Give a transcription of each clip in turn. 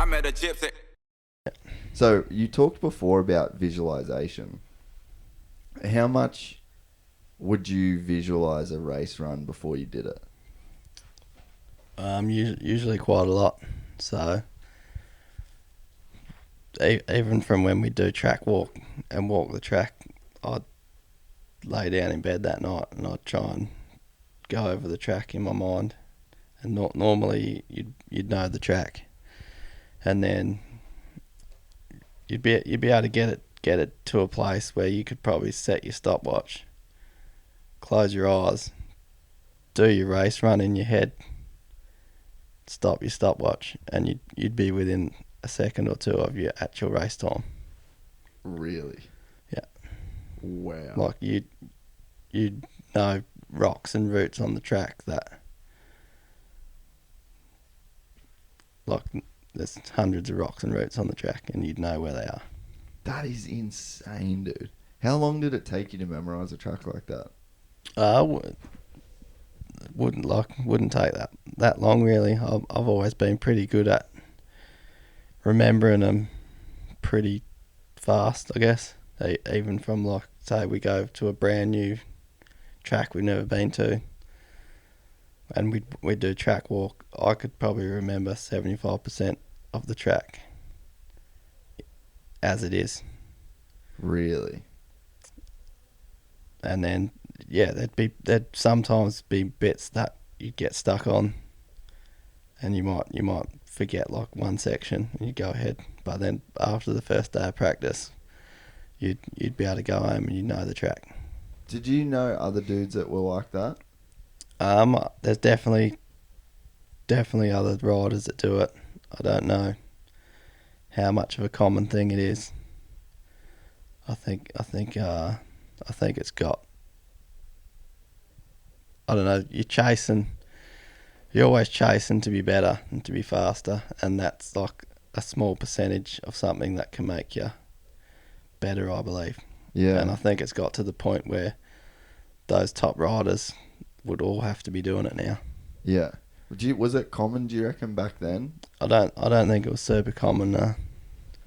I met a gypsy. So you talked before about visualization. How much would you visualize a race run before you did it? Usually quite a lot. So even from when we do track walk and walk the track, I'd lay down in bed that night and I'd try and go over the track in my mind. And normally you'd know the track, and then you'd be able to get it to a place where you could probably set your stopwatch, close your eyes, do your race run in your head, stop your stopwatch, and you'd be within a second or two of your actual race time. Really? Yeah. Wow. Like you'd know rocks and roots on the track that, like, there's hundreds of rocks and roots on the track, and you'd know where they are. That is insane, dude. How long did it take you to memorize a track like that? Wouldn't take that long, really. I've always been pretty good at remembering them pretty fast, I guess. Even from, like, say we go to a brand new track we've never been to, and we do track walk, I could probably remember 75% of the track as it is. Really? And then, yeah, there'd sometimes be bits that you'd get stuck on, and you might forget, like, one section and you go ahead. But then after the first day of practice, you'd be able to go home and you know the track. Did you know other dudes that were like that? There's definitely other riders that do it. I don't know how much of a common thing it is. I think it's got, I don't know, you're always chasing to be better and to be faster, and that's like a small percentage of something that can make you better, I believe. Yeah. And I think it's got to the point where those top riders would all have to be doing it now. Yeah. Was it common, do you reckon, back then? I don't think it was super common, no.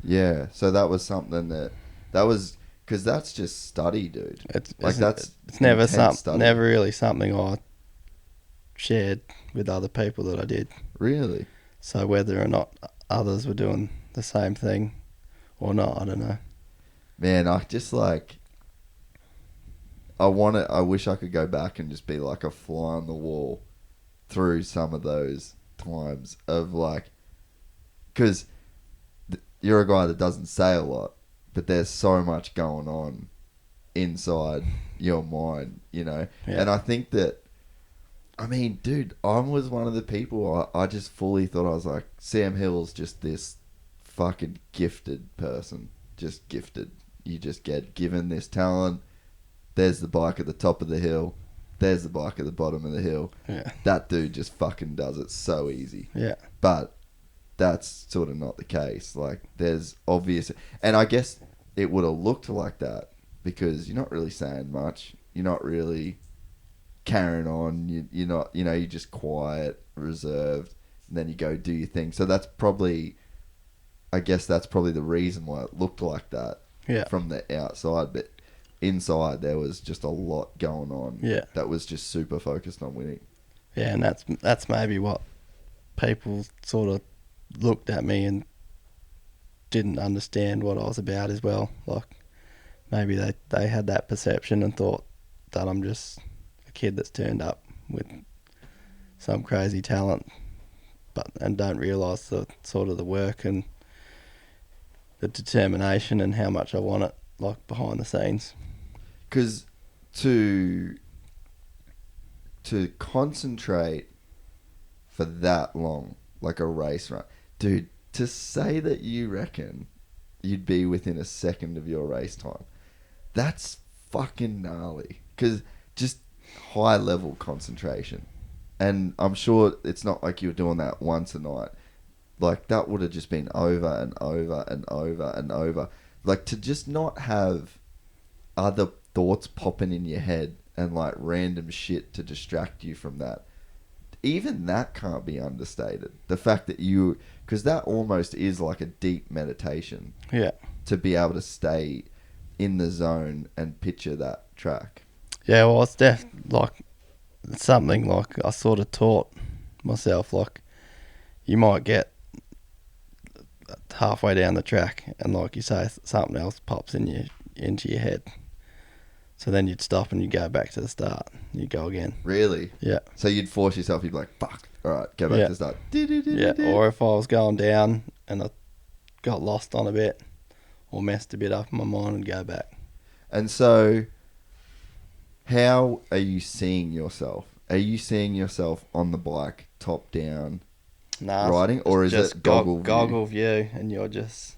Yeah. So that was something that was, because that's just study, dude. It's never really something I shared with other people that I did. Really? So whether or not others were doing the same thing or not, I don't know. Man, I just, like, I wish I could go back and just be like a fly on the wall through some of those times of, like, because you're a guy that doesn't say a lot, but there's so much going on inside your mind, you know? Yeah. And I think that, I mean, dude, I was one of the people, I just fully thought, I was like, Sam Hill's just this fucking gifted person. Just gifted. You just get given this talent. There's the bike at the top of the hill. There's the bike at the bottom of the hill. Yeah. That dude just fucking does it so easy. Yeah. But that's sort of not the case. Like, there's obvious... And I guess it would have looked like that because you're not really saying much. You're not really carrying on. You're not... You know, you're just quiet, reserved, and then you go do your thing. So that's probably... I guess that's probably the reason why it looked like that from the outside. But inside, there was just a lot going on that was just super focused on winning. Yeah, and that's maybe what people sort of looked at me and didn't understand what I was about as well. Like, maybe they had that perception and thought that I'm just a kid that's turned up with some crazy talent, and don't realise the sort of the work and the determination and how much I want it, like, behind the scenes. Because to concentrate for that long, like a race run, dude, to say that you reckon you'd be within a second of your race time, that's fucking gnarly. Because just high level concentration. And I'm sure it's not like you were doing that once a night. Like, that would have just been over and over and over and over. Like, to just not have other thoughts popping in your head and, like, random shit to distract you from that. even that can't be understated. The fact that because that almost is like a deep meditation. Yeah. To be able to stay in the zone and picture that track. Yeah, well, it's something like I sort of taught myself. Like, you might get halfway down the track, and like you say, something else pops into your head. So then you'd stop and you'd go back to the start. You go again. Really? Yeah. So you'd force yourself. You'd be like, "Fuck! All right, go back to the start." Yeah. Or if I was going down and I got lost on a bit or messed a bit up in my mind, and go back. And so, how are you seeing yourself? Are you seeing yourself on the bike, top down, riding, or is it goggle view, and you're just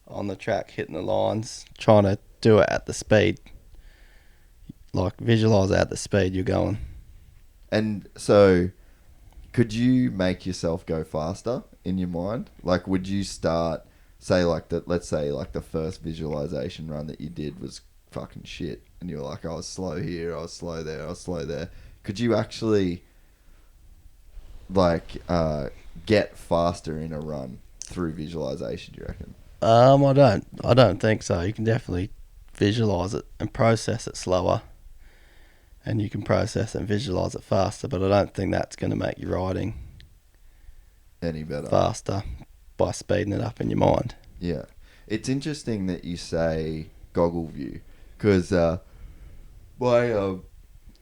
on the track hitting the lines, trying to do it at the speed, like visualize at the speed you're going. And so, could you make yourself go faster in your mind? Like, would you start, say, like that? Let's say, like the first visualization run that you did was fucking shit, and you were like, I was slow here, I was slow there, I was slow there. Could you actually, like, get faster in a run through visualization? Do you reckon? I don't think so. You can definitely visualize it and process it slower, and you can process and visualize it faster. But I don't think that's going to make your riding any better faster by speeding it up in your mind. Yeah, it's interesting that you say goggle view, because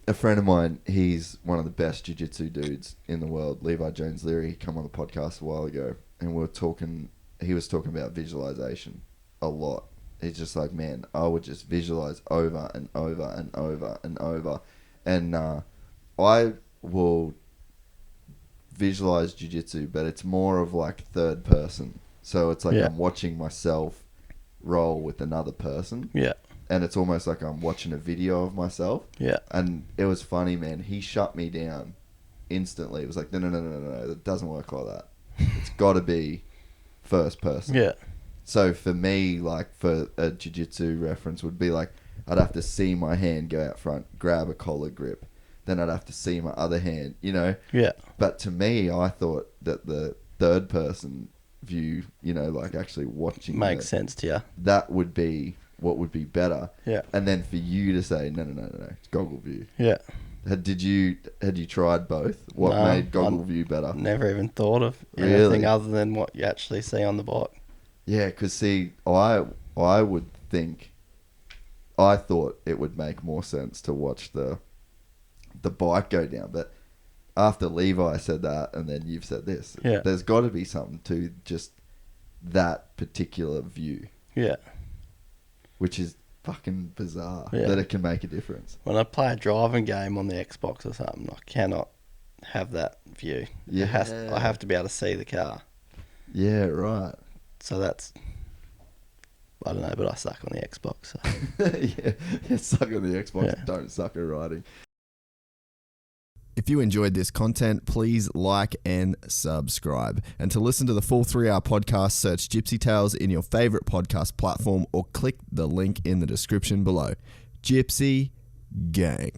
a friend of mine, he's one of the best jiu-jitsu dudes in the world, Levi Jones Leary. He came on the podcast a while ago, and he was talking about visualization a lot. He's just like, man, I would just visualize over and over and over and over. And I will visualize jiu-jitsu, but it's more of like third person. So it's like I'm watching myself roll with another person. Yeah. And it's almost like I'm watching a video of myself. Yeah. And it was funny, man. He shut me down instantly. It was like, no. It doesn't work like that. It's got to be first person. Yeah. So for me, like for a jiu-jitsu reference would be like, I'd have to see my hand go out front, grab a collar grip. Then I'd have to see my other hand, you know? Yeah. But to me, I thought that the third person view, you know, like actually watching makes sense to you. That would be what would be better. Yeah. And then for you to say, no, it's goggle view. Yeah. Had you tried both? What made goggle view better? Never even thought of anything other than what you actually see on the bike. Yeah, because see, I would think, I thought it would make more sense to watch the bike go down, but after Levi said that and then you've said this, there's got to be something to just that particular view. Yeah. Which is fucking bizarre that it can make a difference. When I play a driving game on the Xbox or something, I cannot have that view. Yeah. I have to be able to see the car. Yeah, right. So that's, I don't know, but I suck on the Xbox. So. yeah, suck on the Xbox, don't suck at riding. If you enjoyed this content, please like and subscribe. And to listen to the full 3-hour podcast, search Gypsy Tales in your favorite podcast platform or click the link in the description below. Gypsy Gang.